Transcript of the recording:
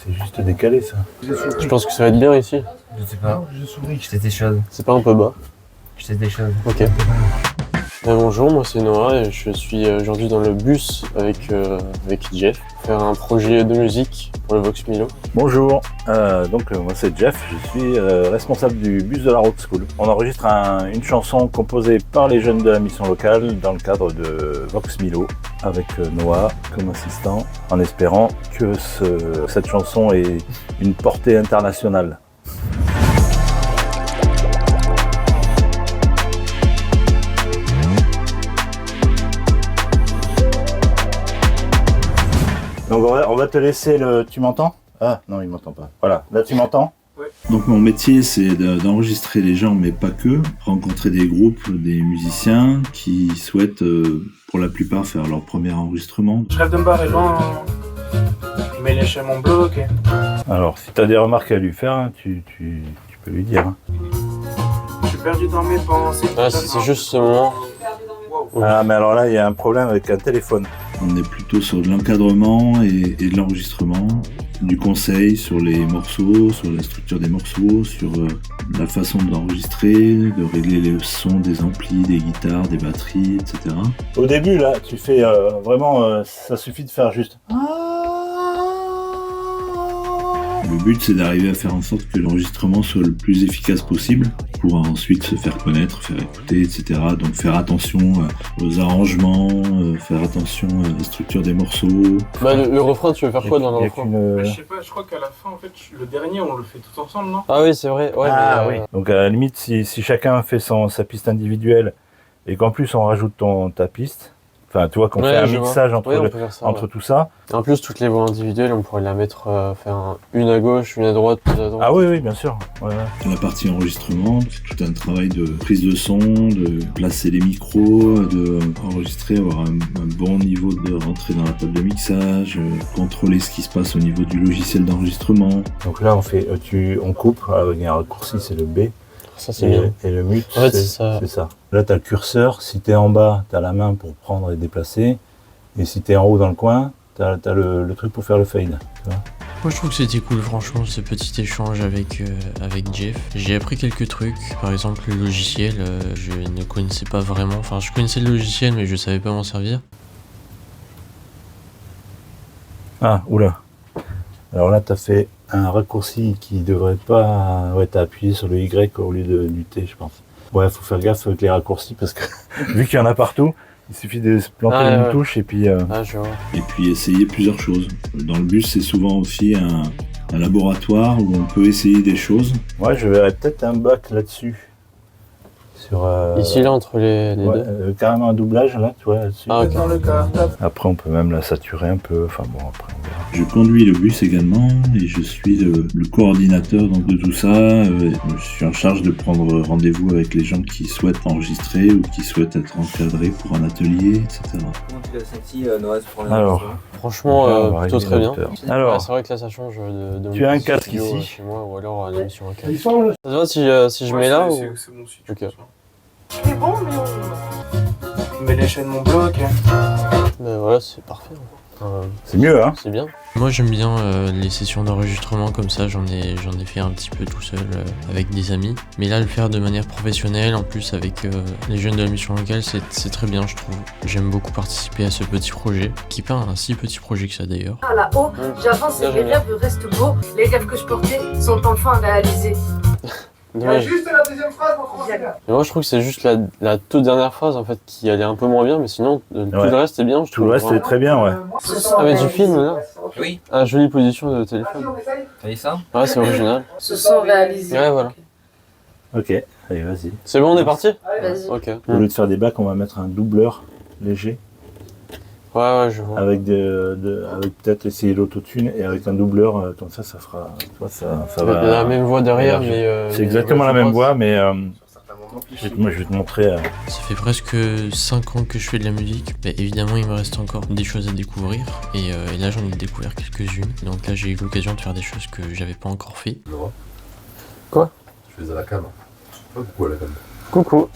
c'est juste décalé ça. Je pense que ça va être bien ici. Je sais pas. Je souris. Je t'ai des choses. C'est pas un peu bas? Je t'ai des choses. Ok. Bonjour, moi c'est Noah et je suis aujourd'hui dans le bus avec Jeff pour faire un projet de musique pour le Vox Milo. Bonjour, moi c'est Jeff, je suis responsable du bus de la Rock School. On enregistre une chanson composée par les jeunes de la mission locale dans le cadre de Vox Milo avec Noah comme assistant en espérant que cette chanson ait une portée internationale. Donc on va te laisser le... Tu m'entends? Ah non, il m'entend pas. Voilà, là tu m'entends? Ouais. Donc mon métier c'est d'enregistrer les gens, mais pas que, rencontrer des groupes, des musiciens qui souhaitent pour la plupart faire leur premier enregistrement. Je rêve de me barrer loin, mais les chemins m'ont bloqué. Alors si tu as des remarques à lui faire, hein, tu peux lui dire. Hein. Je suis perdu dans mes pensées. Ah, c'est juste ce moment. Ah mais alors là il y a un problème avec un téléphone. On est plutôt sur de l'encadrement et de l'enregistrement, du conseil sur les morceaux, sur la structure des morceaux, sur la façon de l'enregistrer, de régler les sons des amplis, des guitares, des batteries, etc. Au début là, tu fais vraiment, ça suffit de faire juste. Le but c'est d'arriver à faire en sorte que l'enregistrement soit le plus efficace possible pour ensuite se faire connaître, faire écouter, etc. Donc faire attention aux arrangements, faire attention à la structure des morceaux. Bah le refrain, tu veux faire quoi dans le refrain? Je sais pas, je crois qu'à la fin, en fait, le dernier, on le fait tout ensemble, non? Ah oui, c'est vrai. Ouais, oui. Donc à la limite, si chacun fait sa piste individuelle et qu'en plus on rajoute ta piste, enfin tu vois qu'on fait un mixage entre tout ça. En plus, toutes les voix individuelles, on pourrait la mettre, faire une à gauche, une à droite, une à droite. Ah oui, bien sûr. Ouais. La partie enregistrement, c'est tout un travail de prise de son, de placer les micros, de enregistrer, avoir un bon niveau de rentrée dans la table de mixage, contrôler ce qui se passe au niveau du logiciel d'enregistrement. Donc là, on coupe, il y a un raccourci, c'est le B. Ça, c'est bien. Et le mute, en fait, c'est ça. Là, tu as le curseur. Si tu es en bas, tu as la main pour prendre et déplacer. Et si tu es en haut dans le coin, tu as le truc pour faire le fade. Tu vois. Moi je trouve que c'était cool franchement ce petit échange avec Jeff. J'ai appris quelques trucs, par exemple le logiciel, je ne connaissais pas vraiment, enfin je connaissais le logiciel mais je savais pas m'en servir. Ah, oula. Alors là tu as fait un raccourci qui devrait pas... Ouais, tu as appuyé sur le Y au lieu du T je pense. Ouais, faut faire gaffe avec les raccourcis parce que vu qu'il y en a partout, il suffit de se planter une touche et puis... je vois. Et puis essayer plusieurs choses. Dans le bus, c'est souvent aussi un laboratoire où on peut essayer des choses. Ouais, je verrais peut-être un bac là-dessus. Ici, là, entre les deux. Carrément un doublage, là, tu vois, là-dessus. Ah, ok. Après, on peut même la saturer un peu. Enfin bon, après, on verra. Je conduis le bus également et je suis le coordinateur donc, de tout ça. Je suis en charge de prendre rendez-vous avec les gens qui souhaitent enregistrer ou qui souhaitent être encadrés pour un atelier, etc. Comment tu l'as senti, Noah, pour les Alors, franchement, plutôt très bien. Alors, c'est vrai que là, ça change de tu as un casque ici chez moi ou alors à l'émission locale. Ça te va si je mets là ou... C'est bon si Ok. C'est bon, mais les chaînes m'ont bloqué. Ben voilà, c'est parfait. C'est mieux, hein? C'est bien. Moi j'aime bien les sessions d'enregistrement comme ça, j'en ai fait un petit peu tout seul avec des amis. Mais là le faire de manière professionnelle, en plus avec les jeunes de la mission locale, c'est très bien je trouve. J'aime beaucoup participer à ce petit projet, qui n'est pas un si petit projet que ça d'ailleurs. Là-haut, j'avance et mes rêves restent beaux. Les rêves que je portais sont enfin réalisés. Juste la deuxième phrase, mon français. Mais moi je trouve que c'est juste la toute dernière phrase en fait qui allait un peu moins bien, mais sinon tout le reste est bien. Tout le reste est très bien, ouais. Ah mais du film là? Oui. Ah, jolie position de téléphone. T'as dit ça? Ouais, c'est original. Se sont réalisés. Ouais, voilà. Ok, allez, vas-y. C'est bon, on est parti? Vas-y. Ok. Au lieu de faire des bacs, on va mettre un doubleur léger. Ouais, je vois. Avec peut-être essayer l'autotune et avec un doubleur, comme ça fera. Ça va. La même voix derrière, mais. C'est exactement la même voix, mais. Je vais te montrer. Ça fait presque 5 ans que je fais de la musique. Bah, évidemment, il me reste encore des choses à découvrir. Et là, j'en ai découvert quelques-unes. Donc là, j'ai eu l'occasion de faire des choses que j'avais pas encore fait. Quoi? Je faisais la cam. Pas beaucoup à la cam. Coucou.